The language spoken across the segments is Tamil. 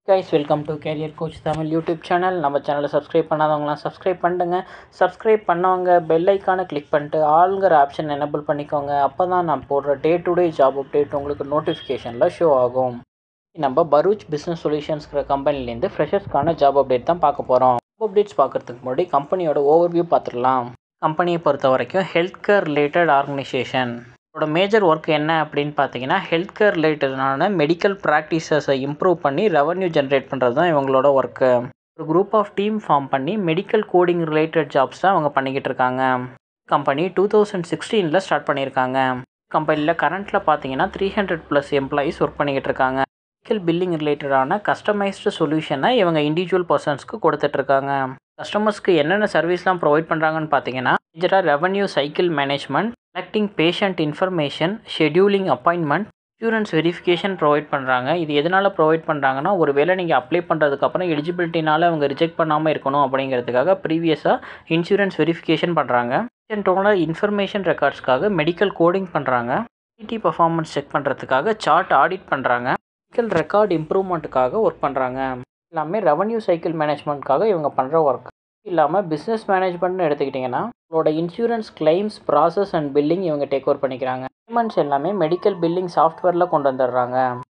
guys, welcome to Career Coach Tamil YouTube channel. நம்ம சேனலை சப்ஸ்கிரைப் பண்ணாதவங்களாம் சப்ஸ்கிரைப் பண்ணுங்க. சப்ஸ்கிரைப் பண்ணவங்க பெல் ஐக்கானை கிளிக் பண்ணிட்டு ஆல்ங்கிற ஆப்ஷன் எனேபிள் பண்ணிக்கோங்க. அப்போ தான் நான் போடுற day to day job update உங்களுக்கு நோட்டிஃபிகேஷனில் ஷோ ஆகும். நம்ம பரூச் பிஸ்னஸ் சொல்யூஷன்ஸ்கிற கம்பெனிலேருந்து ஃப்ரெஷர்ஸ்க்கான ஜாப் அப்டேட் தான் பார்க்க போகிறோம். ஜாப் அப்டேட்ஸ் பார்க்குறதுக்கு முன்னாடி கம்பெனியோட ஓவர்வியூ பார்த்துடலாம். கம்பெனியை பொறுத்த வரைக்கும் ஹெல்த் கேர் ரிலேட்டட் ஆர்கனைசேஷன். இதோட மேஜர் ஒர்க் என்ன அப்படின்னு பார்த்தீங்கன்னா, ஹெல்த் கேர் ரிலேட்டடான மெடிக்கல் ப்ராக்டிசஸை இம்ப்ரூவ் பண்ணி ரெவன்யூ ஜென்ரேட் பண்ணுறது தான் இவங்களோட ஒர்க்கு. ஒரு குரூப் ஆஃப் டீம் ஃபார்ம் பண்ணி மெடிக்கல் கோடிங் ரிலேட்டட் ஜாப்ஸ் தான் அவங்க பண்ணிக்கிட்டு இருக்காங்க. கம்பெனி 2016 ஸ்டார்ட் பண்ணியிருக்காங்க. கம்பெனியில் கரண்ட்டில் பார்த்தீங்கன்னா 300+ எம்ப்ளாயீஸ் ஒர்க் பண்ணிக்கிட்டு இருக்காங்க. மெடிக்கல் பில்லிங் ரிலேட்டடான கஸ்டமைஸ்டு சொல்யூஷனை இவங்க இண்டிவிஜுவல் பர்சன்ஸ்க்கு கொடுத்துட்ருக்காங்க. கஸ்டமர்ஸ்க்கு என்னென்ன சர்வீஸ்லாம் ப்ரொவைட் பண்ணுறாங்கன்னு பார்த்தீங்கன்னா, மேஜராக revenue cycle management, collecting patient information, scheduling appointment, insurance verification provide பண்ணுறாங்க. இது எதனால் ப்ரொவைட் பண்ணுறாங்கன்னா, ஒரு வேளை நீங்கள் அப்ளை பண்ணுறதுக்கப்புறம் எலிஜிபிலிட்டினால் அவங்க ரிஜெக்ட் பண்ணாமல் இருக்கணும் அப்படிங்கிறதுக்காக ப்ரீவியஸாக இன்சூரன்ஸ் வெரிஃபிகேஷன் பண்ணுறாங்க. பேஷண்ட்டோட இன்ஃபர்மேஷன் ரெக்கார்ட்ஸ்க்காக மெடிக்கல் கோடிங் பண்ணுறாங்க. ஐடி பர்ஃபார்மன்ஸ் செக் பண்ணுறதுக்காக சார்ட் ஆடிட் பண்ணுறாங்க. மெடிக்கல் ரெக்கார்ட் இம்ப்ரூவ்மெண்ட்டுக்காக ஒர்க் பண்ணுறாங்க. எல்லாமே ரெவன்யூ சைக்கிள் மேனேஜ்மெண்ட்காக இவங்க பண்ணுற ஒர்க். இல்லாமல் பிஸ்னஸ் மேனேஜ்மெண்ட்னு எடுத்துக்கிட்டிங்கன்னா, உங்களோட insurance claims process and billing இவங்க டேக் ஓவர் பண்ணிக்கிறாங்க. பேமெண்ட்ஸ் எல்லாமே மெடிக்கல் பில்லிங் சாஃப்ட்வேரில் கொண்டு வந்துடுறாங்க.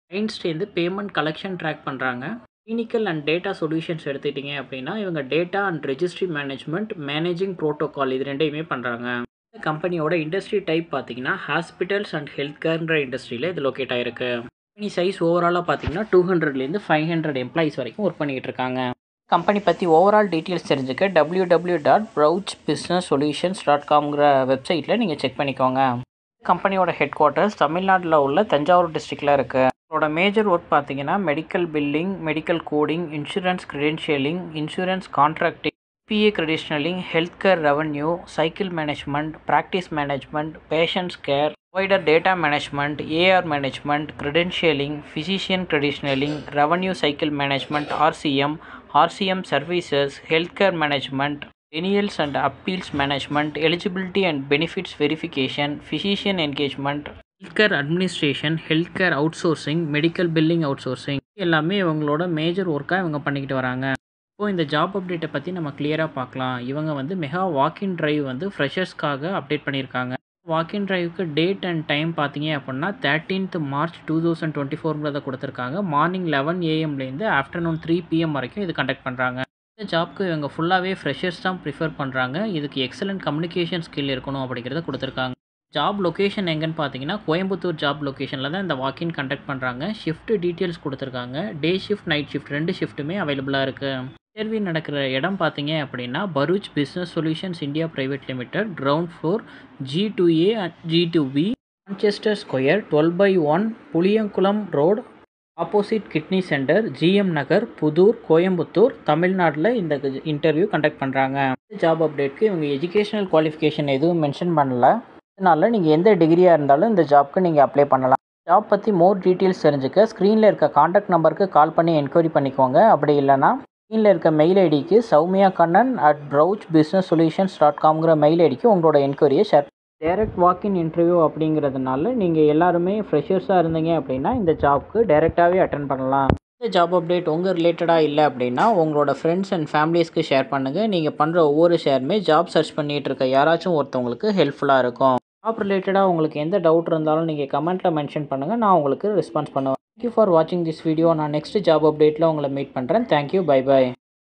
கிளைண்ட்ஸ்லேருந்து பேமெண்ட் கலெக்ஷன் ட்ராக் பண்ணுறாங்க. கிளினிக்கல் அண்ட் டேட்டா சொல்யூஷன்ஸ் எடுத்துக்கிட்டிங்க அப்படின்னா, இவங்க data and registry management, managing protocol இது ரெண்டையுமே பண்ணுறாங்க. இந்த கம்பெனியோட இண்டஸ்ட்ரி டைப் பார்த்தீங்கன்னா, ஹாஸ்பிட்டல்ஸ் அண்ட் ஹெல்த் கேர்ன்ற இண்டஸ்ட்ரியில் இது லொக்கேட் ஆகிருக்கு. கம்பெனி சைஸ் ஓவராலாக பார்த்தீங்கன்னா 200லேருந்து 500 எம்ப்ளாயிஸ் வரைக்கும் ஒர்க் பண்ணிக்கிட்டு இருக்காங்க. கம்பெனி பற்றி ஓவரால் டீட்டெயில்ஸ் தெரிஞ்சுக்க www.brouchbusinesssolutions.com வெப்சைட்டில் நீங்கள் செக் பண்ணிக்கோங்க. கம்பெனியோட ஹெட் குவார்ட்டர்ஸ் தமிழ்நாட்டில் உள்ள தஞ்சாவூர் டிஸ்ட்ரிக்டில் இருக்குது. இதோட மேஜர் ஒர்க் பார்த்தீங்கன்னா, medical billing, medical coding, insurance credentialing, insurance contracting, PA credentialing, health care revenue cycle management, practice management, patients care, provider data management, AR management, credentialing, physician credentialing, revenue cycle management, RCM services, health care management, denials and appeals management, eligibility and benefits verification, physician engagement, health care administration, health care outsourcing, medical billing outsourcing எல்லாமே இவங்களோட மேஜர் ஒர்க்காக இவங்க பண்ணிக்கிட்டு வராங்க. இப்போது இந்த ஜாப் அப்டேட்டை பற்றி நம்ம கிளியராக பார்க்கலாம். இவங்க மெகா வாக்கின் டிரைவ் ஃப்ரெஷர்ஸ்க்காக அப்டேட் பண்ணியிருக்காங்க. வாக்கின் டிரைவுக்கு டேட் அண்ட் டைம் பார்த்தீங்க அப்படின்னா 13th March 2024 கொடுத்துருக்காங்க. மார்னிங் 11 AM ஆஃப்டர்நூன் 3 PM வரைக்கும் இது கண்டக்ட் பண்ணுறாங்க. இந்த ஜாப்க்கு இவங்க ஃபுல்லாகவே ஃப்ரெஷர்ஸ் தான் ப்ரிஃபர் பண்ணுறாங்க. இதுக்கு எக்ஸலண்ட் கம்யூனிகேஷன் ஸ்கில் இருக்கணும் அப்படிங்கிறத கொடுத்துருக்காங்க. ஜாப் லொக்கேஷன் எங்கன்னு பார்த்தீங்கன்னா, கோயம்புத்தூர் ஜாப் லொக்கேஷனில் தான் இந்த வாக்கின் கண்டக்ட் பண்ணுறாங்க. ஷிஃப்ட் டீட்டெயில்ஸ் கொடுத்துருக்காங்க. டே ஷிஃப்ட், நைட் ஷிஃப்ட் 2 ஷிஃப்ட்டுமே அவைலபிளாக இருக்குது. இன்டர்வியூ நடக்கிற இடம் பார்த்தீங்க அப்படின்னா, Bharuch business solutions India private limited, ground floor, G2A and G2B, Manchester square, 12/1 Puliyankulam road, opposite kidney centre, GM நகர், புதூர், கோயம்புத்தூர், தமிழ்நாட்டில் இந்த இன்டர்வியூ கண்டக்ட் பண்ணுறாங்க. இந்த ஜாப் அப்டேட்க்கு இவங்க எஜுகேஷனல் குவாலிஃபிகேஷன் எதுவும் மென்ஷன் பண்ணல. அதனால் நீங்கள் எந்த டிகிரியாக இருந்தாலும் இந்த ஜாப்க்கு நீங்கள் அப்ளை பண்ணலாம். ஜாப் பற்றி மோர் டீட்டெயில்ஸ் தெரிஞ்சுக்க ஸ்க்ரீனில் இருக்க காண்டாக்ட் நம்பருக்கு கால் பண்ணி என்கொயரி பண்ணிக்கோங்க. அப்படி இல்லைனா ஸ்க்ரீனில் இருக்க மெயில் ஐடிக்கு soumyakannan@brouchbusinesssolutions.com மெயில் ஐடிக்கு உங்களோட என்கொயரியை ஷேர். டைரக்ட் வாக்கின் இன்டர்வியூ அப்படிங்கிறதுனால நீங்கள் எல்லாருமே ஃப்ரெஷர்ஸாக இருந்தீங்க அப்படின்னா இந்த ஜாப்க்கு டைரெக்டாகவே அட்டன் பண்ணலாம். இந்த ஜாப் அப்டேட் உங்கள் ரிலேட்டடாக இல்லை அப்படின்னா உங்களோட ஃப்ரெண்ட்ஸ் அண்ட் ஃபேமிலிஸ்க்கு ஷேர் பண்ணுங்கள். நீங்கள் பண்ணுற ஒவ்வொரு ஷேருமே ஜாப் சர்ச் பண்ணிகிட்டு இருக்க யாராச்சும் ஒருத்தவங்களுக்கு ஹெல்ப்ஃபுல்லாக இருக்கும். ஜாப் ரிலேட்டடாக உங்களுக்கு எந்த டவுட் இருந்தாலும் நீங்கள் கமெண்ட்டில் மென்ஷன் பண்ணுங்கள். நான் உங்களுக்கு ரெஸ்பான்ஸ் பண்ணுவேன். தேங்க்யூ ஃபார் வாட்சிங் திஸ் வீடியோ. நான் நெக்ஸ்ட் ஜாப் அப்டேட்டில் உங்களை மீட் பண்ணுறேன். Thank you, bye bye.